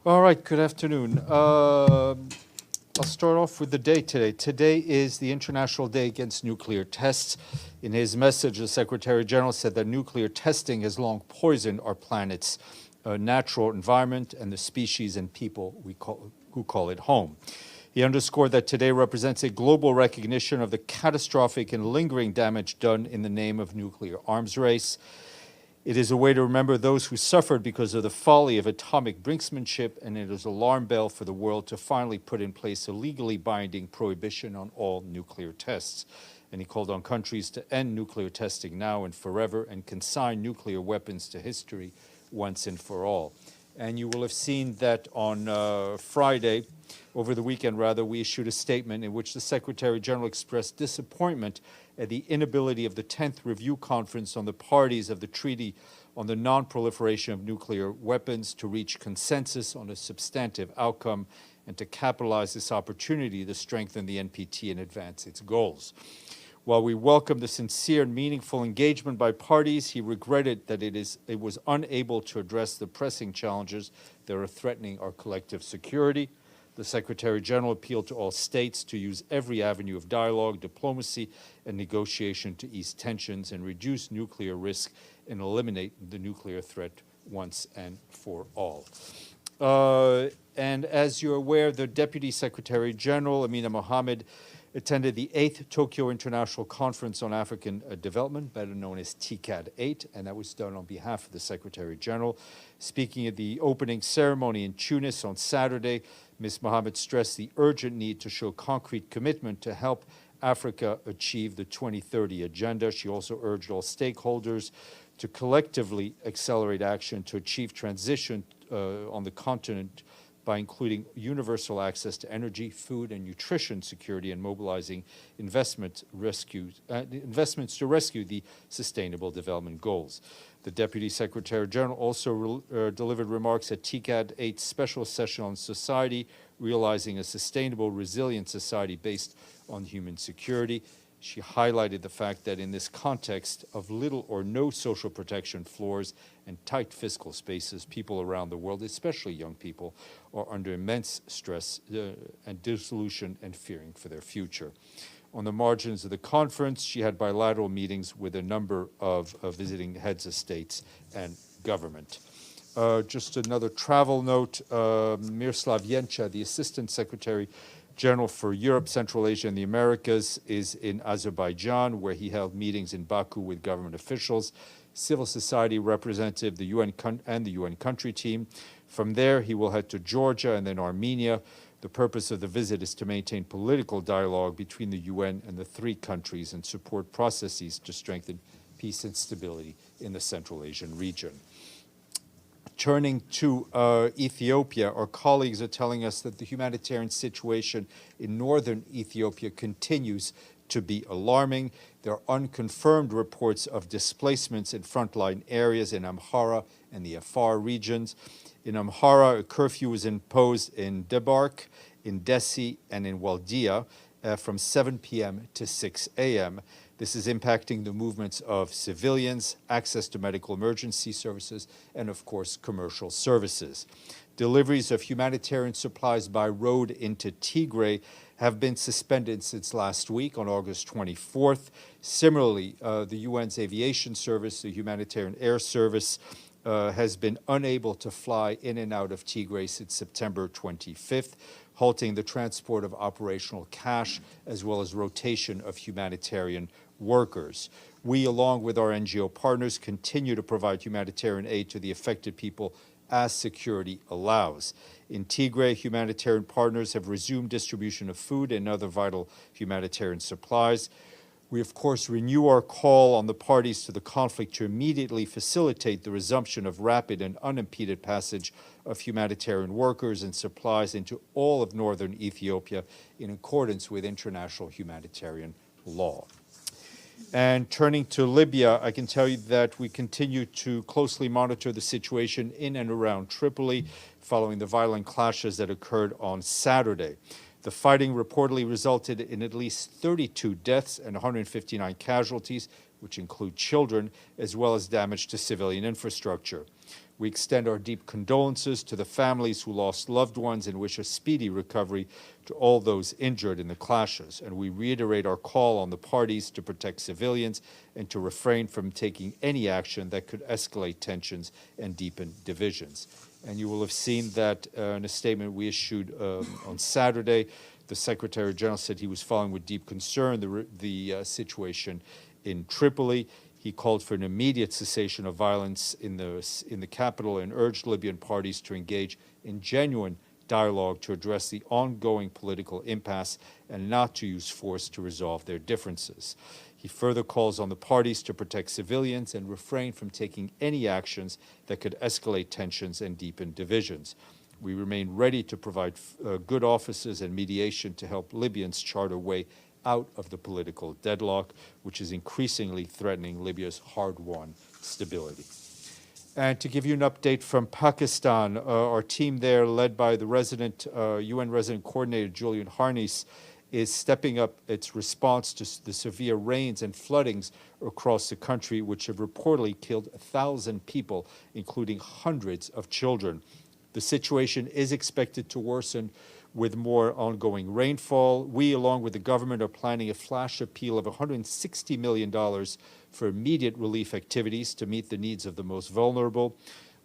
All right, good afternoon. I'll start off with the day today. Today is the International Day Against Nuclear Tests. In his message, the Secretary General said that nuclear testing has long poisoned our planet's natural environment and the species and people who call it home. He underscored that today represents a global recognition of the catastrophic and lingering damage done in the name of nuclear arms race. It is a way to remember those who suffered because of the folly of atomic brinksmanship, and it is an alarm bell for the world to finally put in place a legally binding prohibition on all nuclear tests. And he called on countries to end nuclear testing now and forever and consign nuclear weapons to history once and for all. And you will have seen that on Friday, over the weekend rather, we issued a statement in which the Secretary General expressed disappointment at the inability of the 10th Review Conference on the parties of the Treaty on the Non-Proliferation of Nuclear Weapons to reach consensus on a substantive outcome and to capitalize this opportunity to strengthen the NPT and advance its goals. While we welcome the sincere and meaningful engagement by parties, he regretted that it was unable to address the pressing challenges that are threatening our collective security. The Secretary General appealed to all states to use every avenue of dialogue, diplomacy, and negotiation to ease tensions and reduce nuclear risk and eliminate the nuclear threat once and for all. And as you're aware, the Deputy Secretary General, Amina Mohammed, attended the 8th Tokyo International Conference on African Development, better known as TICAD 8, and that was done on behalf of the Secretary General. Speaking at the opening ceremony in Tunis on Saturday, Ms. Mohammed stressed the urgent need to show concrete commitment to help Africa achieve the 2030 agenda. She also urged all stakeholders to collectively accelerate action to achieve transition on the continent by including universal access to energy, food, and nutrition security, and mobilizing investments to rescue the Sustainable Development Goals. The Deputy Secretary General also delivered remarks at TICAD 8's special session on society, realizing a sustainable, resilient society based on human security. She highlighted the fact that in this context of little or no social protection floors and tight fiscal spaces, people around the world, especially young people, are under immense stress and dissolution and fearing for their future. On the margins of the conference, she had bilateral meetings with a number of visiting heads of states and government. Just another travel note, Miroslav Yencha, the Assistant Secretary General for Europe, Central Asia, and the Americas, is in Azerbaijan, where he held meetings in Baku with government officials, civil society representative, the UN and the UN country team. From there, he will head to Georgia and then Armenia. The purpose of the visit is to maintain political dialogue between the UN and the three countries and support processes to strengthen peace and stability in the Central Asian region. Turning to Ethiopia, our colleagues are telling us that the humanitarian situation in northern Ethiopia continues to be alarming. There are unconfirmed reports of displacements in frontline areas in Amhara and the Afar regions. In Amhara, a curfew was imposed in Debark, in Dessie, and in Waldia from 7 p.m. to 6 a.m. This is impacting the movements of civilians, access to medical emergency services, and of course, commercial services. Deliveries of humanitarian supplies by road into Tigray have been suspended since last week on August 24th. Similarly, the UN's aviation service, the humanitarian air service, has been unable to fly in and out of Tigray since September 25th, halting the transport of operational cash as well as rotation of humanitarian workers. We, along with our NGO partners, continue to provide humanitarian aid to the affected people as security allows. In Tigray, humanitarian partners have resumed distribution of food and other vital humanitarian supplies. We, of course, renew our call on the parties to the conflict to immediately facilitate the resumption of rapid and unimpeded passage of humanitarian workers and supplies into all of northern Ethiopia in accordance with international humanitarian law. And turning to Libya, I can tell you that we continue to closely monitor the situation in and around Tripoli following the violent clashes that occurred on Saturday. The fighting reportedly resulted in at least 32 deaths and 159 casualties, which include children, as well as damage to civilian infrastructure. We extend our deep condolences to the families who lost loved ones and wish a speedy recovery to all those injured in the clashes. And we reiterate our call on the parties to protect civilians and to refrain from taking any action that could escalate tensions and deepen divisions. And you will have seen that in a statement we issued on Saturday, the Secretary General said he was following with deep concern the situation in Tripoli. He called for an immediate cessation of violence in the capital and urged Libyan parties to engage in genuine dialogue to address the ongoing political impasse and not to use force to resolve their differences. He further calls on the parties to protect civilians and refrain from taking any actions that could escalate tensions and deepen divisions. We remain ready to provide good offices and mediation to help Libyans chart a way out of the political deadlock, which is increasingly threatening Libya's hard-won stability. And to give you an update from Pakistan, our team there, led by the UN resident coordinator Julian Harness, is stepping up its response to the severe rains and floodings across the country, which have reportedly killed 1,000 people, including hundreds of children. The situation is expected to worsen with more ongoing rainfall. We, along with the government, are planning a flash appeal of $160 million for immediate relief activities to meet the needs of the most vulnerable.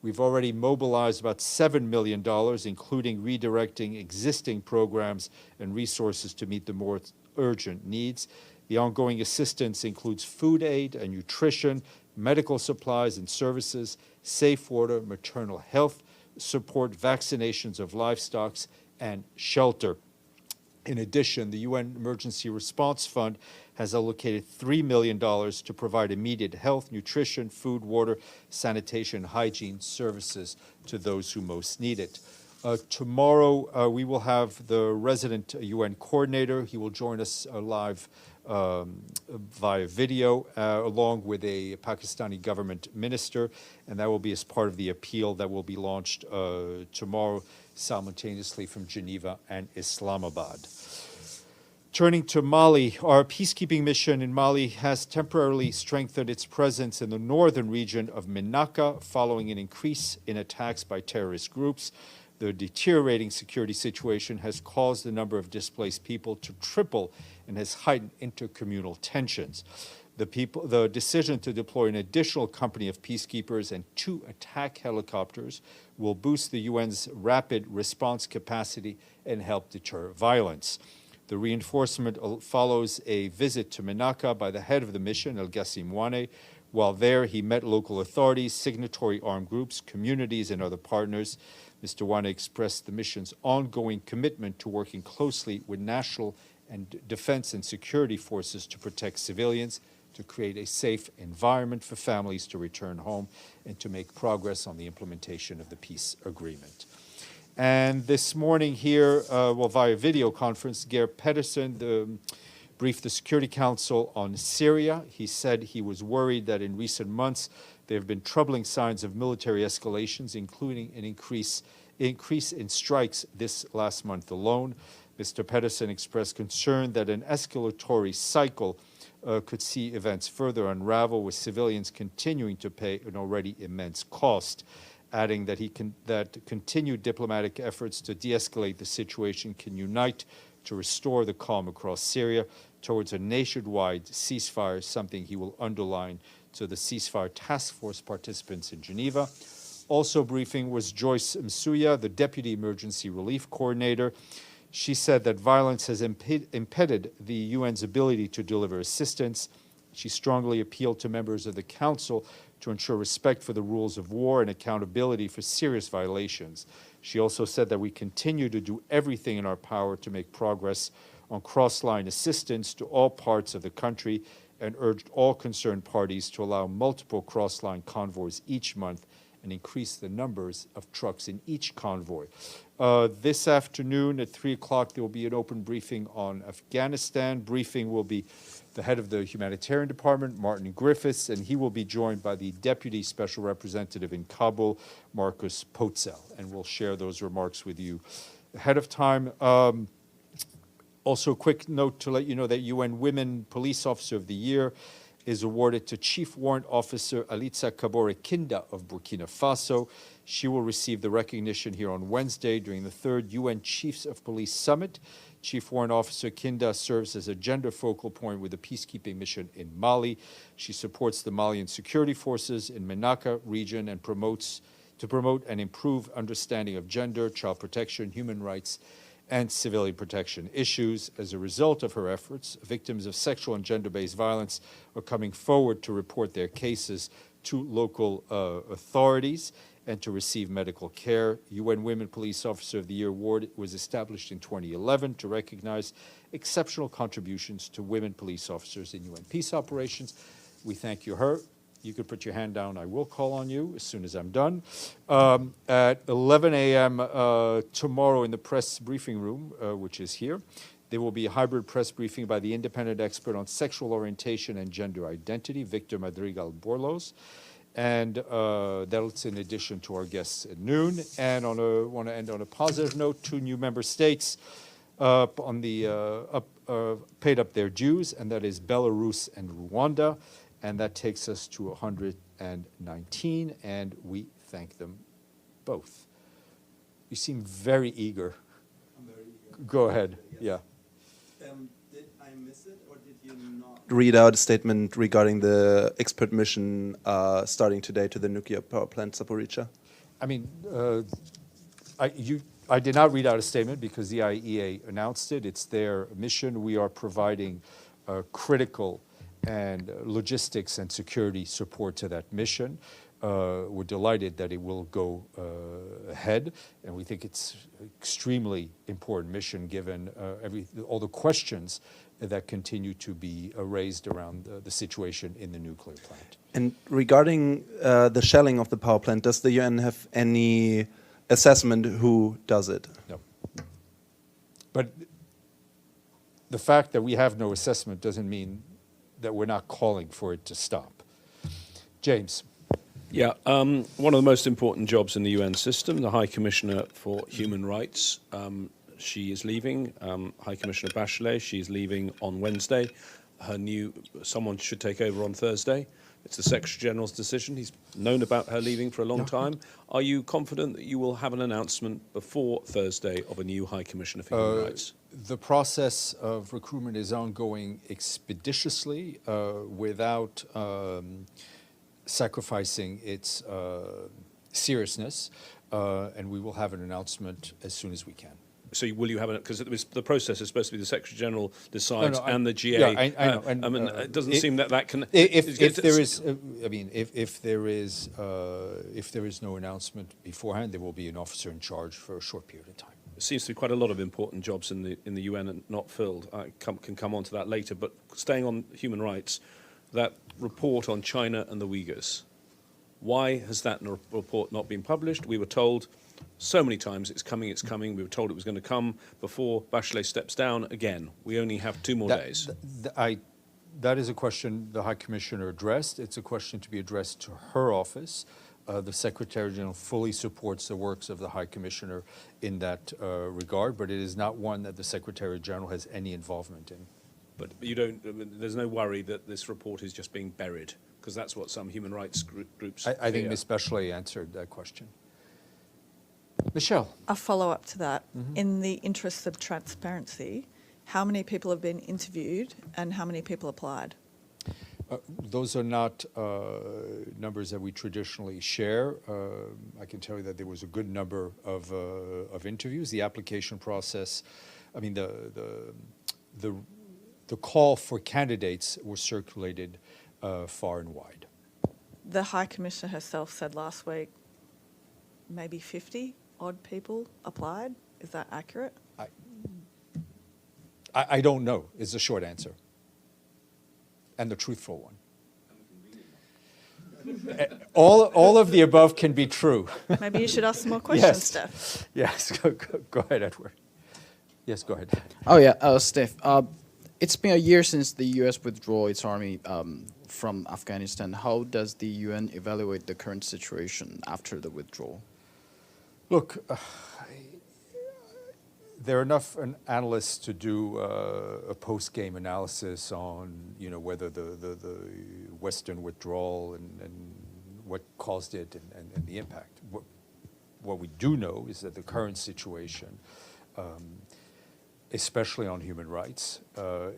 We've already mobilized about $7 million, including redirecting existing programs and resources to meet the more urgent needs. The ongoing assistance includes food aid and nutrition, medical supplies and services, safe water, maternal health support, vaccinations of livestock, and shelter. In addition, the UN Emergency Response Fund has allocated $3 million to provide immediate health, nutrition, food, water, sanitation, hygiene services to those who most need it. Tomorrow, we will have the resident UN coordinator. He will join us live via video, along with a Pakistani government minister, and that will be as part of the appeal that will be launched tomorrow simultaneously from Geneva and Islamabad. Turning to Mali, our peacekeeping mission in Mali has temporarily strengthened its presence in the northern region of Menaka following an increase in attacks by terrorist groups. The deteriorating security situation has caused the number of displaced people to triple and has heightened intercommunal tensions. The decision to deploy an additional company of peacekeepers and 2 attack helicopters will boost the UN's rapid response capacity and help deter violence. The reinforcement follows a visit to Menaka by the head of the mission, El Gassimwane. While there, he met local authorities, signatory armed groups, communities, and other partners. Mr. Wane expressed the mission's ongoing commitment to working closely with national and defense and security forces to protect civilians, to create a safe environment for families to return home, and to make progress on the implementation of the peace agreement. And this morning here, via video conference, Geir Pedersen briefed the Security Council on Syria. He said he was worried that in recent months there have been troubling signs of military escalations, including an increase in strikes this last month alone. Mr. Pedersen expressed concern that an escalatory cycle could see events further unravel, with civilians continuing to pay an already immense cost, adding that that continued diplomatic efforts to de-escalate the situation can unite to restore the calm across Syria towards a nationwide ceasefire, something he will underline to the ceasefire task force participants in Geneva. Also briefing was Joyce Msuya, the Deputy Emergency Relief Coordinator. She said that violence has impeded the UN's ability to deliver assistance. She strongly appealed to members of the Council to ensure respect for the rules of war and accountability for serious violations. She also said that we continue to do everything in our power to make progress on cross-line assistance to all parts of the country, and urged all concerned parties to allow multiple cross-line convoys each month and increase the numbers of trucks in each convoy. This afternoon at 3 o'clock, there will be an open briefing on Afghanistan. Briefing will be the head of the humanitarian department, Martin Griffiths, and he will be joined by the Deputy Special Representative in Kabul, Marcus Potzel, and we'll share those remarks with you ahead of time. Also, a quick note to let you know that UN Women Police Officer of the Year is awarded to Chief Warrant Officer Alitza Kabore Kinda of Burkina Faso. She will receive the recognition here on Wednesday during the 3rd UN Chiefs of Police Summit. Chief Warrant Officer Kinda serves as a gender focal point with the peacekeeping mission in Mali. She supports the Malian security forces in Menaka region and to promote and improve understanding of gender, child protection, human rights, and civilian protection issues. As a result of her efforts, victims of sexual and gender-based violence are coming forward to report their cases to local authorities and to receive medical care. UN Women Police Officer of the Year Award was established in 2011 to recognize exceptional contributions to women police officers in UN peace operations. We thank you, her. You could put your hand down. I will call on you as soon as I'm done. At 11 a.m. Tomorrow in the press briefing room, which is here, there will be a hybrid press briefing by the independent expert on sexual orientation and gender identity, Victor Madrigal-Borlos. And that's in addition to our guests at noon. And want to end on a positive note. 2 new member states paid up their dues, and that is Belarus and Rwanda. And that takes us to 119, and we thank them both. You seem very eager. I'm very eager. Go ahead. Yes. Yeah. Did I miss it, or did you not read out a statement regarding the expert mission starting today to the nuclear power plant Zaporizhzhia? I mean, I did not read out a statement because the IAEA announced it. It's their mission. We are providing critical and logistics and security support to that mission. We're delighted that it will go ahead, and we think it's an extremely important mission given all the questions that continue to be raised around the situation in the nuclear plant. And regarding the shelling of the power plant, does the UN have any assessment who does it? No. But the fact that we have no assessment doesn't mean that we're not calling for it to stop. James. Yeah, one of the most important jobs in the UN system, the High Commissioner for Human Rights, she is leaving. High Commissioner Bachelet, she's leaving on Wednesday. Someone should take over on Thursday. It's the Secretary General's decision. He's known about her leaving for a long time. Are you confident that you will have an announcement before Thursday of a new High Commissioner for Human Rights? The process of recruitment is ongoing expeditiously without sacrificing its seriousness, and we will have an announcement as soon as we can. So will you have it? Because the process is supposed to be the Secretary General decides and the GA. Yeah, I know. And, I mean, it doesn't seem that can. If there is, I mean, if there is no announcement beforehand, there will be an officer in charge for a short period of time. There seems to be quite a lot of important jobs in the UN and not filled. I can come on to that later. But staying on human rights, that report on China and the Uyghurs, why has that report not been published? We were told so many times it's coming, it's coming. We were told it was going to come before Bachelet steps down again. We only have 2 more days. That is a question the High Commissioner addressed. It's a question to be addressed to her office. The Secretary General fully supports the works of the High Commissioner in that regard, but it is not one that the Secretary General has any involvement in. But you don't. I mean, there's no worry that this report is just being buried, because that's what some human rights groups. I think Ms. Bachelet answered that question. Michelle. A follow-up to that. In the interest of transparency, how many people have been interviewed and how many people applied? Those are not numbers that we traditionally share. I can tell you that there was a good number of interviews. The application process, I mean, the call for candidates were circulated far and wide. The High Commissioner herself said last week maybe 50 odd people applied. Is that accurate? I don't know is the short answer. And the truthful one. All of the above can be true. Maybe you should ask some more questions, Yes. Steph. Yes, go ahead, Edward. Yes, go ahead. Oh yeah, Steph. It's been a year since the U.S. withdrew its army from Afghanistan. How does the UN evaluate the current situation after the withdrawal? Look, there are enough analysts to do a post-game analysis on, whether the Western withdrawal and what caused it and the impact. What we do know is that the current situation, especially on human rights,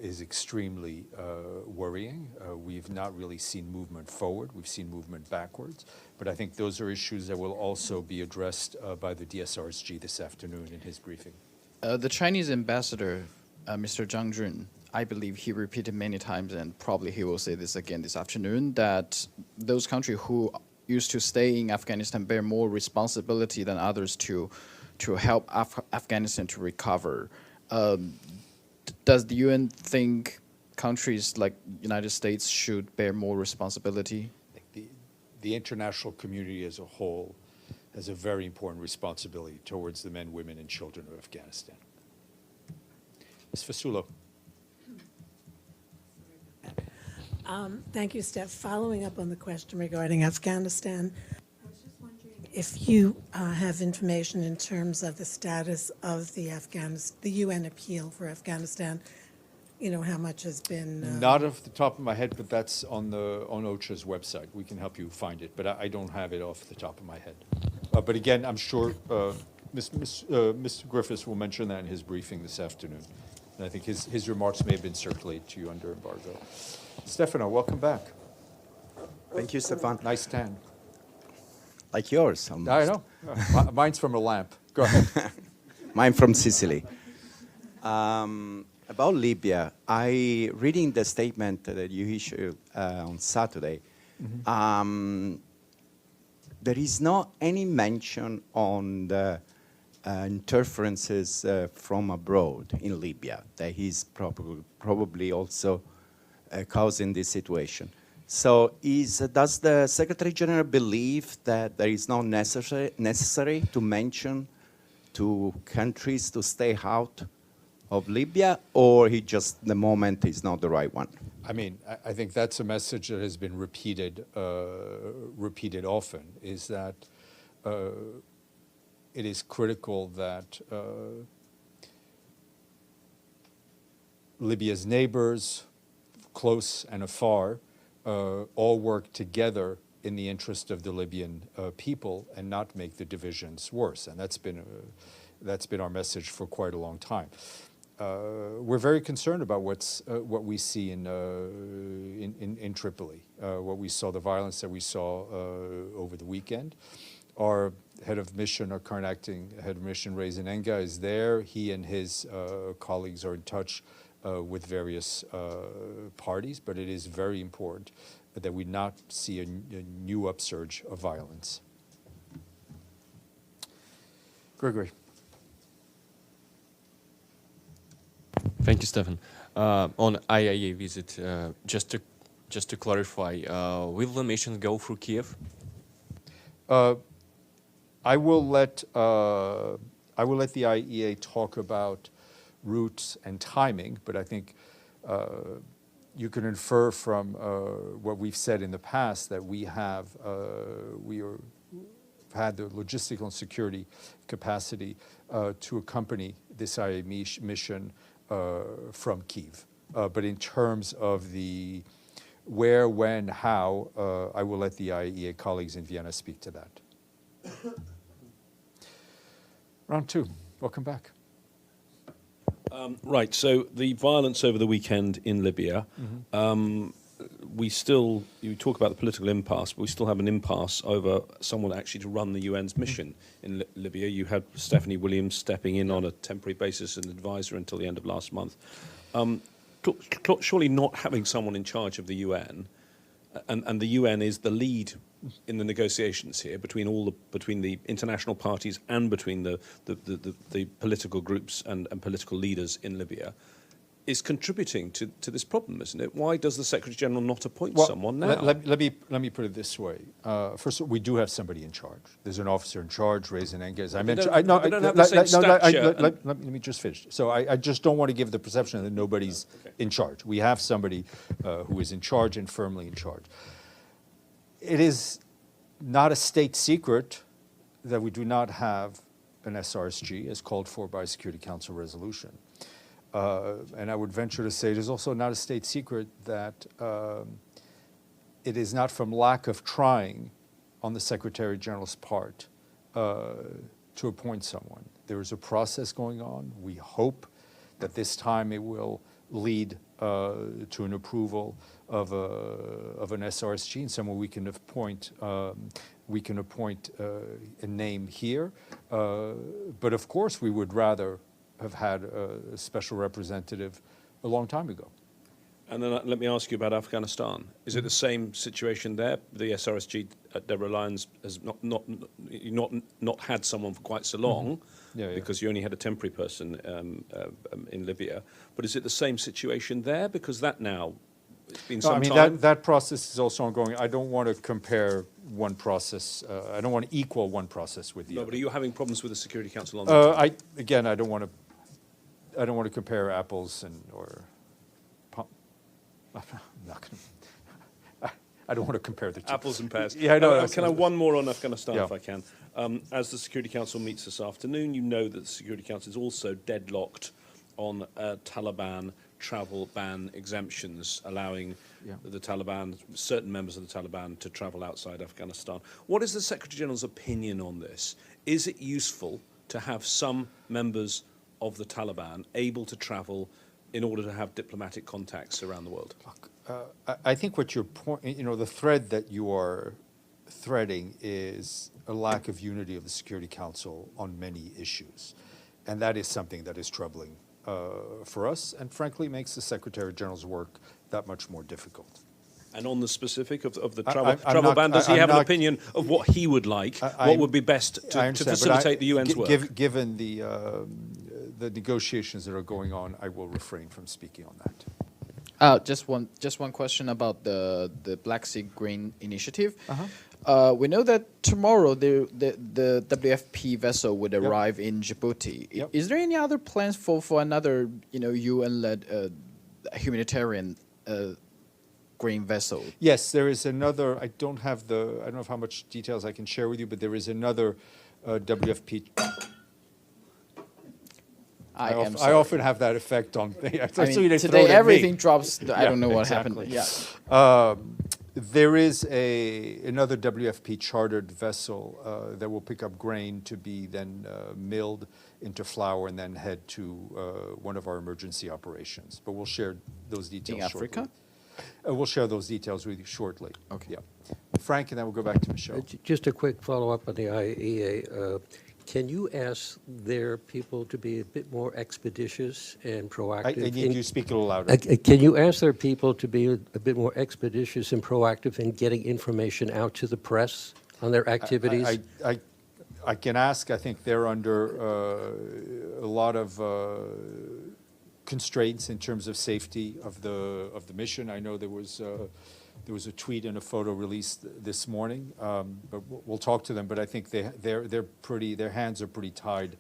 is extremely worrying. We've not really seen movement forward. We've seen movement backwards. But I think those are issues that will also be addressed by the DSRSG this afternoon in his briefing. The Chinese ambassador, Mr. Zhang Jun, I believe he repeated many times, and probably he will say this again this afternoon, that those countries who used to stay in Afghanistan bear more responsibility than others to help Afghanistan to recover. Does the UN think countries like United States should bear more responsibility? The international community as a whole has a very important responsibility towards the men, women, and children of Afghanistan. Ms. Fasulo. Thank you, Steph. Following up on the question regarding Afghanistan, I was just wondering if you have information in terms of the status of the UN appeal for Afghanistan. How much has been... Not off the top of my head, but that's on OCHA's website. We can help you find it, but I don't have it off the top of my head. But again, I'm sure Mr. Griffiths will mention that in his briefing this afternoon. And I think his remarks may have been circulated to you under embargo. Stefano, welcome back. Thank you, Stéphane. Nice tan. Like yours. Almost. I know. Mine's from a lamp. Go ahead. Mine from Sicily. About Libya, reading the statement that you issued on Saturday, there is not any mention on the interferences from abroad in Libya that is probably also causing this situation. So does the Secretary General believe that there is not necessary to mention to countries to stay out of Libya, or the moment is not the right one? I mean, I think that's a message that has been repeated often, is that it is critical that Libya's neighbors, close and afar, all work together in the interest of the Libyan people and not make the divisions worse. And that's been our message for quite a long time. We're very concerned about what we see in Tripoli. What we saw, the violence that we saw over the weekend. Our head of mission, our current acting head of mission, Ray Zenenga, is there. He and his colleagues are in touch with various parties, but it is very important that we not see a new upsurge of violence. Gregory. Thank you, Stephen. On IAEA visit, just to clarify, will the mission go through Kiev? I will let the IAEA talk about routes and timing, but I think you can infer from what we've said in the past that we have had the logistical and security capacity to accompany this IAEA mission from Kyiv. But in terms of the where, when, how, I will let the IAEA colleagues in Vienna speak to that. Round two, welcome back. Right, so the violence over the weekend in Libya, you talk about the political impasse, but we still have an impasse over someone actually to run the UN's mission in Libya. You had Stephanie Williams stepping in on a temporary basis as an advisor until the end of last month. Surely not having someone in charge of the UN, and the UN is the lead in the negotiations here between the international parties and between the political groups and political leaders in Libya, is contributing to this problem, isn't it? Why does the Secretary General not appoint someone now? Let me put it this way. First of all, we do have somebody in charge. There's an officer in charge, Ray Zenenga, as I mentioned. Let me just finish. So I just don't want to give the perception that nobody's in charge. We have somebody who is in charge and firmly in charge. It is not a state secret that we do not have an SRSG as called for by a Security Council resolution. And I would venture to say it is also not a state secret that it is not from lack of trying on the Secretary General's part to appoint someone. There is a process going on. We hope that this time it will lead to an approval of an SRSG and someone we can appoint. A name here, but of course we would rather have had a special representative a long time ago. And then let me ask you about Afghanistan. Is it the same situation there? The SRSG at Deborah Lyons has not had someone for quite so long, because you only had a temporary person in Libya. But is it the same situation there? Because that now, it's been some time. That process is also ongoing. I don't want to compare one process. I don't want to equal one process with the other. But are you having problems with the Security Council on that? I don't want to compare apples I don't want to compare the two. Apples and pears. Yeah, I know. Can I one more on Afghanistan, Yeah. if I can? As the Security Council meets this afternoon, you know that the Security Council is also deadlocked on Taliban travel ban exemptions, allowing the Taliban, certain members of the Taliban, to travel outside Afghanistan. What is the Secretary General's opinion on this? Is it useful to have some members of the Taliban able to travel in order to have diplomatic contacts around the world? I think what your point, the thread that you are threading is a lack of unity of the Security Council on many issues. And that is something that is troubling for us and frankly makes the Secretary General's work that much more difficult. And on the specific of the travel ban, does he have an opinion of what he would like, what would be best to facilitate the UN's work? Given the negotiations that are going on, I will refrain from speaking on that. Just one question about the Black Sea Grain Initiative. We know that tomorrow the WFP vessel would arrive in Djibouti. Yep. Is there any other plans for another UN-led humanitarian grain vessel? Yes, there is another. I don't have how much details I can share with you, but there is another WFP. I often have that effect on things. Today everything drops. I don't know what happened. Yeah. There is another WFP chartered vessel that will pick up grain to be then milled into flour and then head to one of our emergency operations. But we'll share those details in Africa? shortly. We'll share those details with you shortly. Okay. Yeah. Frank, and then we'll go back to Michelle. Just a quick follow-up on the IAEA. Can you ask their people to be a bit more expeditious and proactive? I need you to speak a little louder. Can you ask their people to be a bit more expeditious and proactive in getting information out to the press on their activities? I can ask. I think they're under a lot of constraints in terms of safety of the mission. I know there was a tweet and a photo released this morning, but we'll talk to them. But I think their hands are pretty tied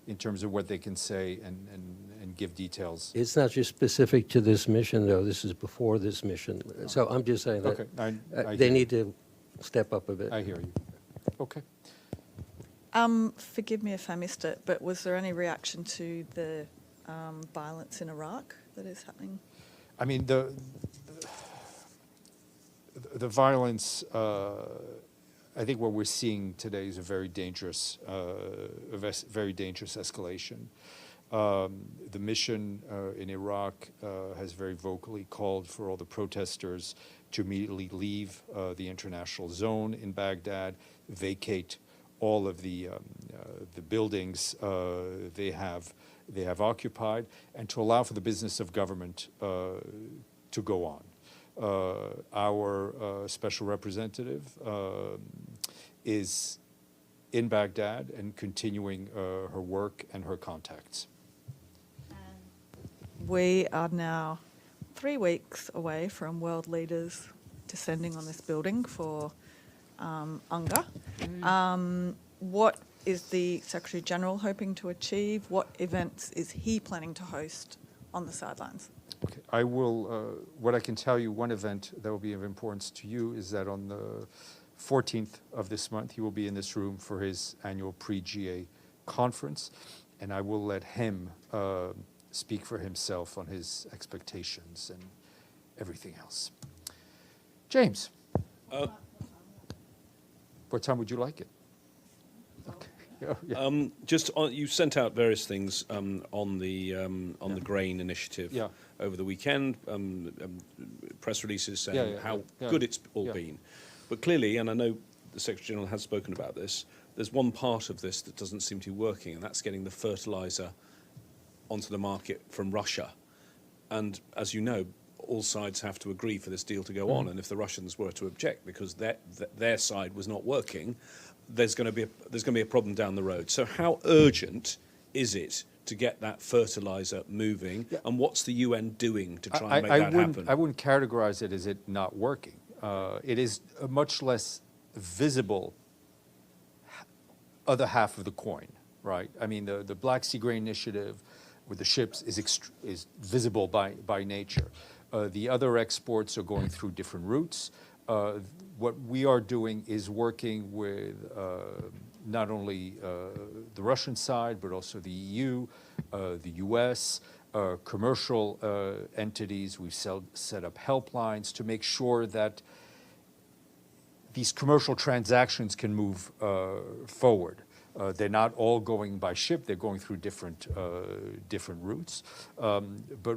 in terms of what they can say and give details. It's not just specific to this mission, though. This is before this mission. So I'm just saying that Okay. they need to step up a bit. I hear you. Okay. Forgive me if I missed it, but was there any reaction to the violence in Iraq that is happening? I mean, the violence, I think what we're seeing today is a very dangerous escalation. The mission in Iraq has very vocally called for all the protesters to immediately leave the international zone in Baghdad, vacate all of the buildings they have occupied, and to allow for the business of government to go on. Our special representative is in Baghdad and continuing her work and her contacts. We are now 3 weeks away from world leaders descending on this building for UNGA. What is the Secretary General hoping to achieve? What events is he planning to host on the sidelines? Okay. I will, what I can tell you, one event that will be of importance to you is that on the 14th of this month, he will be in this room for his annual pre-GA conference, and I will let him speak for himself on his expectations and everything else. James, what time would you like it? Okay. Just on, you sent out various things on the grain initiative over the weekend, press releases saying how good it's all been. But clearly, and I know the Secretary General has spoken about this, there's one part of this that doesn't seem to be working, and that's getting the fertilizer onto the market from Russia. And as you know, all sides have to agree for this deal to go on, and if the Russians were to object because their side was not working, there's going to be a problem down the road. So how urgent is it to get that fertilizer moving, and what's the UN doing to try and make that happen? I wouldn't categorize it as it not working. It is a much less visible other half of the coin, right? I mean, the Black Sea Grain Initiative with the ships is visible by nature. The other exports are going through different routes. What we are doing is working with not only the Russian side, but also the EU, the US, commercial entities. We've set up helplines to make sure that these commercial transactions can move forward. They're not all going by ship; they're going through different routes. But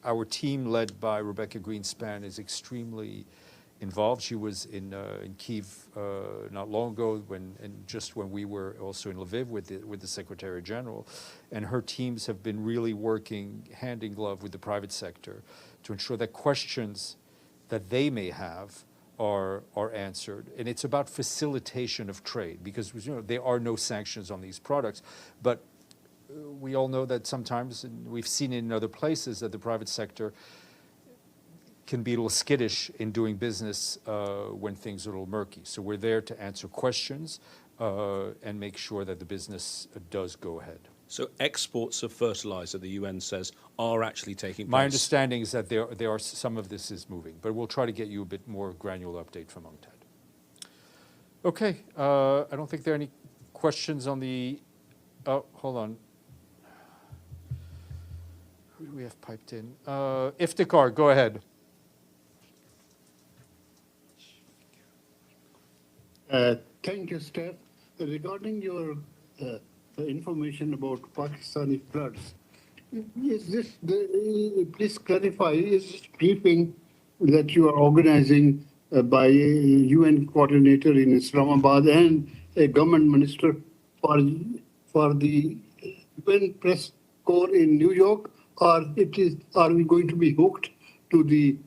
our team, led by Rebecca Greenspan, is extremely involved. She was in Kyiv not long ago, just when we were also in Lviv with the Secretary General, and her teams have been really working hand in glove with the private sector to ensure that questions that they may have are answered. And it's about facilitation of trade, because there are no sanctions on these products, but we all know that sometimes, and we've seen it in other places, that the private sector can be a little skittish in doing business when things are a little murky. So we're there to answer questions and make sure that the business does go ahead. So exports of fertilizer, the UN says, are actually taking place. My understanding is that there are some of this is moving, but we'll try to get you a bit more granular update from UNCTAD. Okay, I don't think there are any questions on the, oh, hold on. Who do we have piped in? Iftikhar, go ahead. Thank you, Steph. Regarding your information about Pakistani floods, is this please clarify, is this briefing that you are organizing by a UN coordinator in Islamabad and a government minister for the UN press corps in New York, or are we going to be hooked to the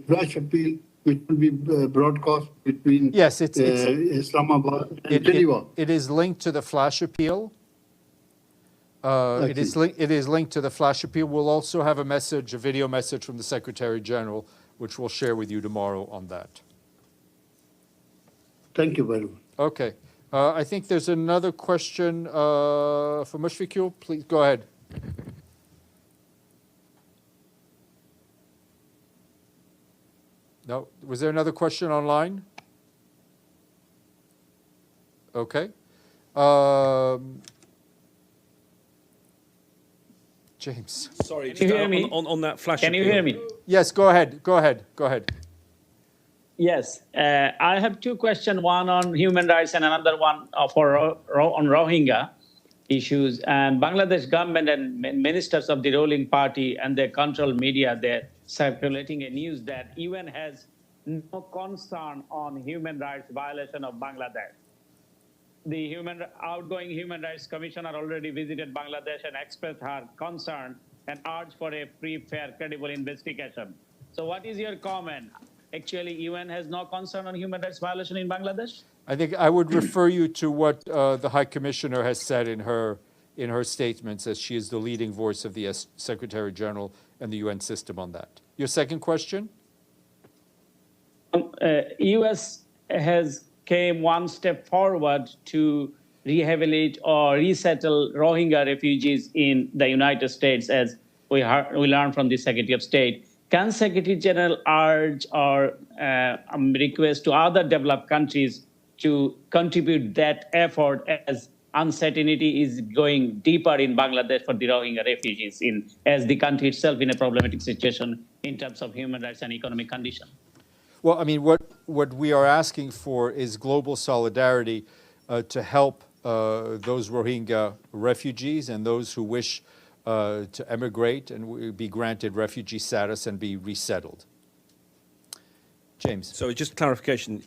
flash appeal which will be broadcast between Islamabad and Geneva? It is linked to the flash appeal. It is linked to the flash appeal. We'll also have a video message from the Secretary General, which we'll share with you tomorrow on that. Thank you very much. Okay. I think there's another question for Mushfiqul. Please go ahead. No, was there another question online? Okay. James. Sorry, can you hear me? On that flash Can you appeal. hear me? Yes, go ahead. Go ahead. Go ahead. Yes, I have two questions, one on human rights and another one on Rohingya issues. And Bangladesh government and ministers of the ruling party and their control media, they're circulating a news that UN has no concern on human rights violation of Bangladesh. The outgoing Human Rights Commissioner already visited Bangladesh and expressed her concern and urged for a free, fair, credible investigation. So what is your comment? Actually, UN has no concern on human rights violation in Bangladesh? I think I would refer you to what the High Commissioner has said in her statements, as she is the leading voice of the Secretary General and the UN system on that. Your second question? U.S. has came one step forward to rehabilitate or resettle Rohingya refugees in the United States, as we learned from the Secretary of State. Can Secretary General urge or request to other developed countries to contribute that effort as uncertainty is going deeper in Bangladesh for the Rohingya refugees as the country itself in a problematic situation in terms of human rights and economic condition? Well, I mean, what we are asking for is global solidarity to help those Rohingya refugees and those who wish to emigrate and be granted refugee status and be resettled. James. So just clarification,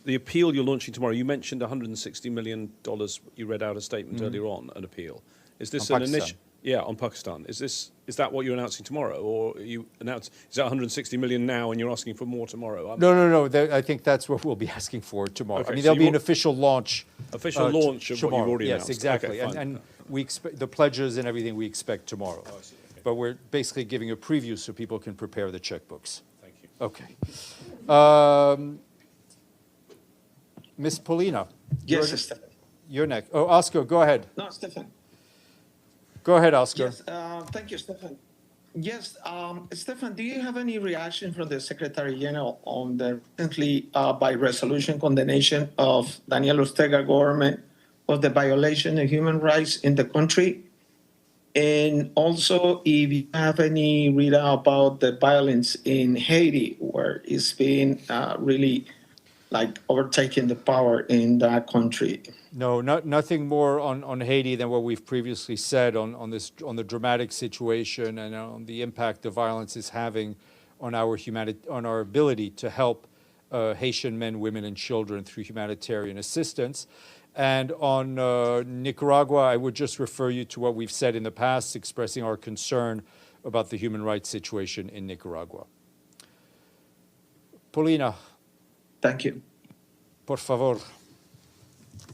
the appeal you're launching tomorrow, you mentioned $160 million, you read out a statement earlier on, an appeal. Is this On an Pakistan. initial? Yeah, on Pakistan. Is that what you're announcing tomorrow, or is that 160 million now and you're asking for more tomorrow? No. I think that's what we'll be asking for tomorrow. Okay, I mean, so there'll be you an want- official launch. Official launch of tomorrow. what you've already yes, announced. exactly. Okay, fine. And we expect the pledges and everything we expect tomorrow. Oh, I see, okay. But we're basically giving a preview so people can prepare the checkbooks. Thank you. Okay. Ms. Polina. Yes, you're- Stefan. You're next. Oh, Oscar, go ahead. No, Stefan. Go ahead, Oscar. Yes, thank you, Stefan. Yes, Stefan, do you have any reaction from the Secretary General on the recently by resolution condemnation of Daniel Ortega government of the violation of human rights in the country? And also, if you have any readout about the violence in Haiti, where it's been really like overtaking the power in that country. No, nothing more on Haiti than what we've previously said on the dramatic situation and on the impact the violence is having on our ability to help Haitian men, women, and children through humanitarian assistance. And on Nicaragua, I would just refer you to what we've said in the past, expressing our concern about the human rights situation in Nicaragua. Polina. Thank you. Por favor.